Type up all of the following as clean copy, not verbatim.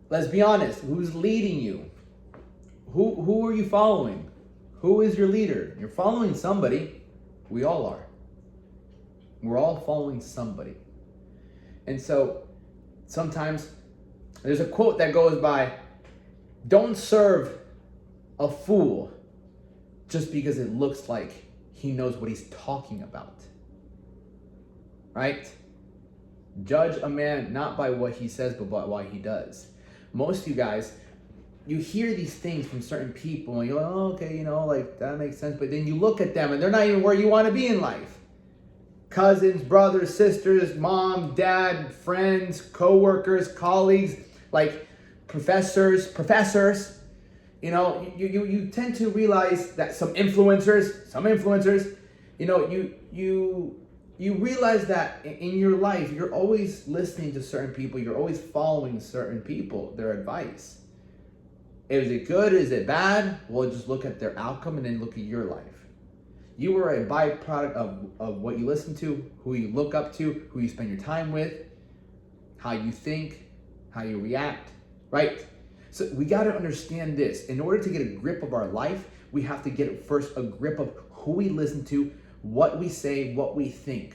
Let's be honest. Who's leading you? Who are you following? Who is your leader? You're following somebody. We all are. We're all following somebody. And so sometimes there's a quote that goes by, don't serve a fool just because it looks like he knows what he's talking about. Right? Judge a man not by what he says, but by what he does. Most of you guys, you hear these things from certain people and you're like, oh, okay, like that makes sense. But then you look at them and they're not even where you want to be in life. Cousins, brothers, sisters, mom, dad, friends, co-workers, colleagues, like professors. You tend to realize that some influencers, you realize that in your life, you're always listening to certain people. You're always following certain people, their advice. Is it good? Is it bad? Well, just look at their outcome and then look at your life. You are a byproduct of what you listen to, who you look up to, who you spend your time with, how you think, how you react, right? So we got to understand this. In order to get a grip of our life, we have to get first a grip of who we listen to, what we say, what we think.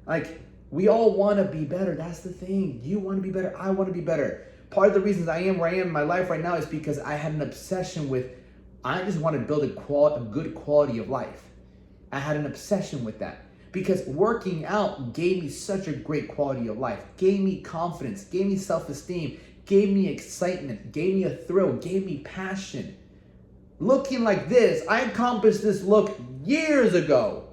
Like, we all want to be better. That's the thing. You want to be better. I want to be better. Part of the reasons I am where I am in my life right now is because I had an obsession with, I just want to build a good quality of life. I had an obsession with that because working out gave me such a great quality of life, gave me confidence, gave me self-esteem, gave me excitement, gave me a thrill, gave me passion. Looking like this, I accomplished this look years ago.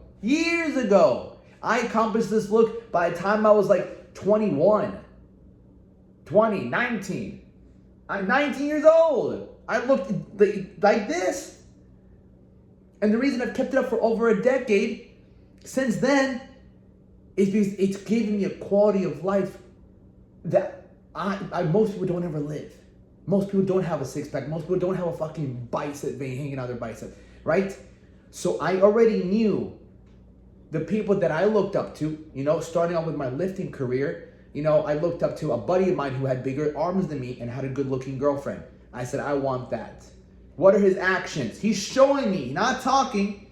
I accomplished this look by the time I was like 21, 20, 19. I'm 19 years old. I looked like this. And the reason I've kept it up for over a decade since then is because it's given me a quality of life that most people don't ever live. Most people don't have a six-pack. Most people don't have a fucking bicep vein hanging out their bicep, right? So I already knew the people that I looked up to, starting out with my lifting career. I looked up to a buddy of mine who had bigger arms than me and had a good-looking girlfriend. I said, I want that. What are his actions? He's showing me, not talking.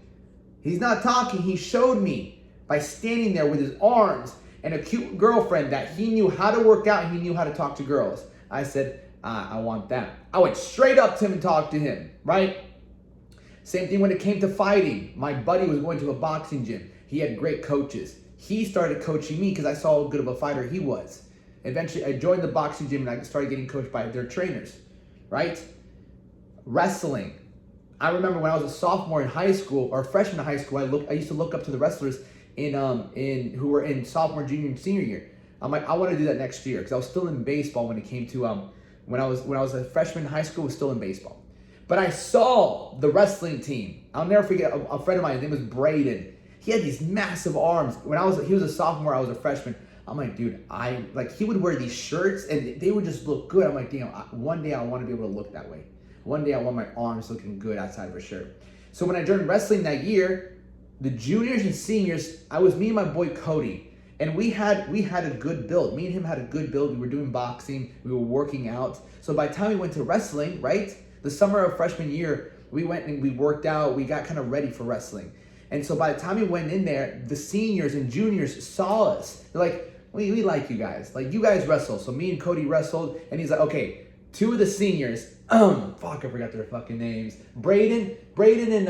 He's not talking. He showed me by standing there with his arms and a cute girlfriend that he knew how to work out and he knew how to talk to girls. I said, I want that. I went straight up to him and talked to him, right? Same thing when it came to fighting. My buddy was going to a boxing gym. He had great coaches. He started coaching me because I saw how good of a fighter he was. Eventually, I joined the boxing gym and I started getting coached by their trainers, right? Wrestling. I remember when I was a sophomore in high school or freshman in high school, I used to look up to the wrestlers who were in sophomore, junior, and senior year. I'm like, I want to do that next year because I was still in baseball when it came to when I was a freshman in high school, I was still in baseball. But I saw the wrestling team. I'll never forget a friend of mine. His name was Braden. He had these massive arms. He was a sophomore, I was a freshman. I'm like, dude, he would wear these shirts and they would just look good. I'm like, damn, one day I want to be able to look that way. One day I want my arms looking good outside of a shirt. So when I joined wrestling that year, the juniors and seniors, me and my boy Cody, and we had a good build. Me and him had a good build. We were doing boxing. We were working out. So by the time we went to wrestling, right, the summer of freshman year, we went and we worked out. We got kind of ready for wrestling. And so by the time we went in there, the seniors and juniors saw us. They're like, we like you guys. Like, you guys wrestle. So me and Cody wrestled. And he's like, okay, two of the seniors, I forgot their fucking names. Braden and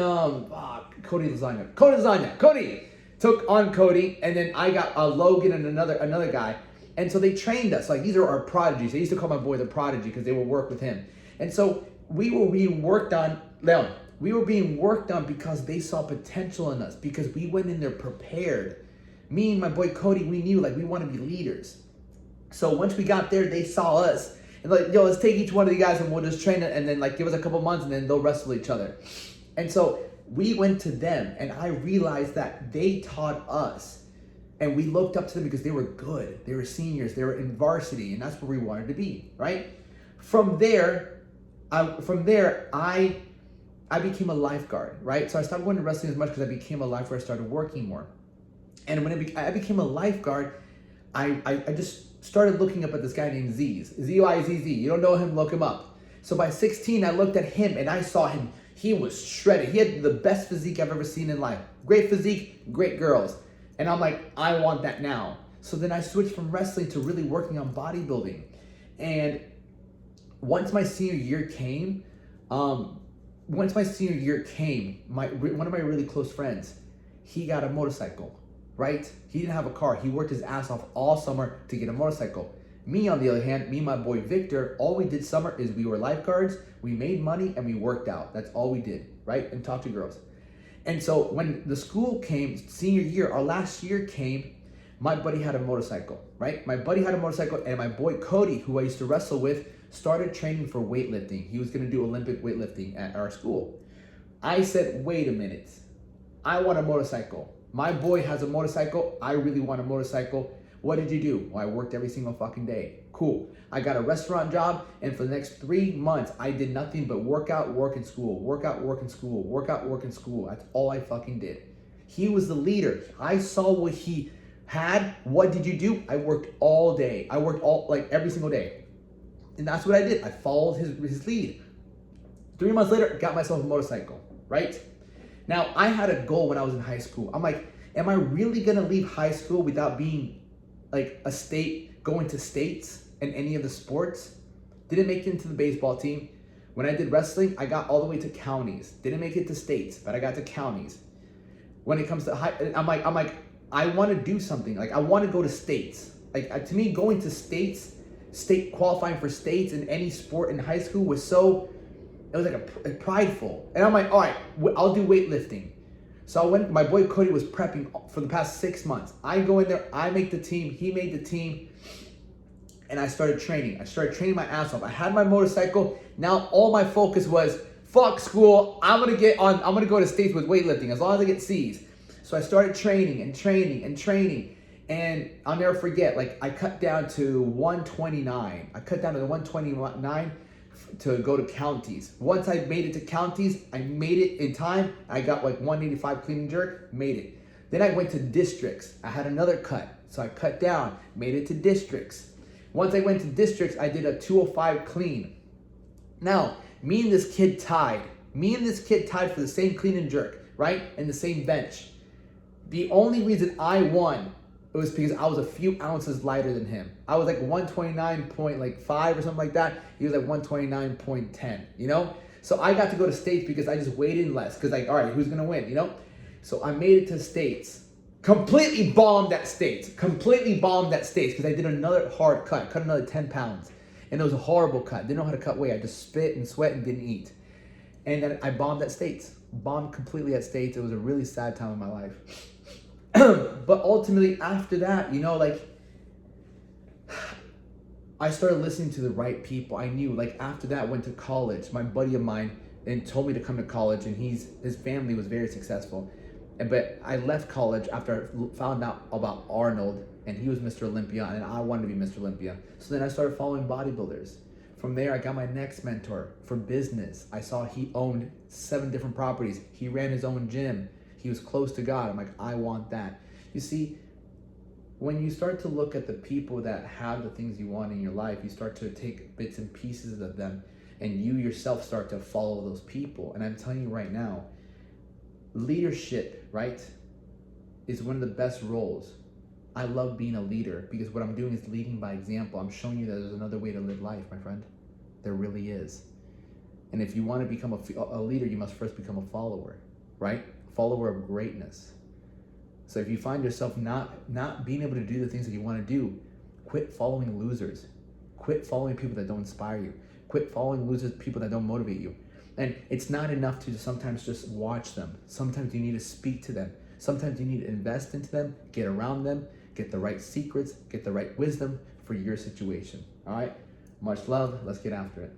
Cody Lasagna. Cody took on Cody, and then I got Logan and another guy. And so they trained us. Like, these are our prodigies. They used to call my boy the prodigy because they would work with him. And so we were being worked on, Leon. We were being worked on because they saw potential in us, because we went in there prepared. Me and my boy Cody, we knew, we want to be leaders. So once we got there, they saw us. And let's take each one of the guys and we'll just train it and then give us a couple months and then they'll wrestle each other. And so we went to them and I realized that they taught us and we looked up to them because they were good. They were seniors, they were in varsity, and that's where we wanted to be, right? From there, I became a lifeguard, right? So I stopped going to wrestling as much because I became a lifeguard. I started working more. And when I became a lifeguard, I just started looking up at this guy named Z-Y-Z-Z. You don't know him, look him up. So by 16, I looked at him and I saw him. He was shredded. He had the best physique I've ever seen in life. Great physique, great girls. And I'm like, I want that now. So then I switched from wrestling to really working on bodybuilding. And once my senior year came, one of my really close friends, he got a motorcycle, right? He didn't have a car. He worked his ass off all summer to get a motorcycle. Me, on the other hand, me and my boy Victor, all we did summer is we were lifeguards, we made money, and we worked out. That's all we did, right? And talked to girls. And so when the school came, senior year, our last year came, my buddy had a motorcycle, right? My buddy had a motorcycle, and my boy Cody, who I used to wrestle with, started training for weightlifting. He was gonna do Olympic weightlifting at our school. I said, wait a minute, I want a motorcycle. My boy has a motorcycle, I really want a motorcycle. What did you do? Well, I worked every single fucking day. Cool. I got a restaurant job, and for the next 3 months, I did nothing but work out, work in school, work out, work in school, work out, work in school. That's all I fucking did. He was the leader. I saw what he had. What did you do? I worked all day. I worked every single day. And that's what I did. I followed his lead. 3 months later, got myself a motorcycle, right? Now, I had a goal when I was in high school. I'm like, am I really gonna leave high school without being like going to states in any of the sports? Didn't make it into the baseball team. When I did wrestling, I got all the way to counties. Didn't make it to states, but I got to counties. When it comes to I'm like, I want to do something. Like, I want to go to states. Like, to me, going to states, qualifying for states in any sport in high school was it was like a prideful. And I'm like, all right, I'll do weightlifting. So my boy Cody was prepping for the past 6 months. I go in there, I make the team, he made the team, and I started training. I started training my ass off. I had my motorcycle. Now all my focus was, fuck school, I'm gonna go to states with weightlifting as long as I get C's. So I started training and training and training. And I'll never forget, like, I cut down to 129. I cut down to the 129 to go to counties. Once I made it to counties, I made it in time. I got like 185 clean and jerk, made it. Then I went to districts. I had another cut. So I cut down, made it to districts. Once I went to districts, I did a 205 clean. Now, me and this kid tied. For the same clean and jerk, right? And the same bench. The only reason I won, it was because I was a few ounces lighter than him. I was like 129.5 or something like that. He was like 129.10, you know? So I got to go to states because I just weighed in less. Because like, all right, who's gonna win, you know? So I made it to states. Completely bombed at states because I did another hard cut another 10 pounds. And it was a horrible cut. Didn't know how to cut weight. I just spit and sweat and didn't eat. And then I bombed at states. Bombed completely at states. It was a really sad time in my life. But ultimately, after that, you know, like, I started listening to the right people. I knew, like, after that, I went to college. My buddy of mine and told me to come to college, and his family was very successful. But I left college after I found out about Arnold, and he was Mr. Olympia, and I wanted to be Mr. Olympia. So then I started following bodybuilders. From there, I got my next mentor for business. I saw he owned 7 different properties. He ran his own gym. He was close to God. I'm like, I want that. You see, when you start to look at the people that have the things you want in your life, you start to take bits and pieces of them, and you yourself start to follow those people. And I'm telling you right now, leadership, right, is one of the best roles. I love being a leader because what I'm doing is leading by example. I'm showing you that there's another way to live life, my friend. There really is. And if you want to become a leader, you must first become a follower, right? Follower of greatness. So if you find yourself not being able to do the things that you want to do, quit following losers. Quit following people that don't inspire you. Quit following losers, people that don't motivate you. And it's not enough to sometimes just watch them. Sometimes you need to speak to them. Sometimes you need to invest into them, get around them, get the right secrets, get the right wisdom for your situation. All right? Much love. Let's get after it.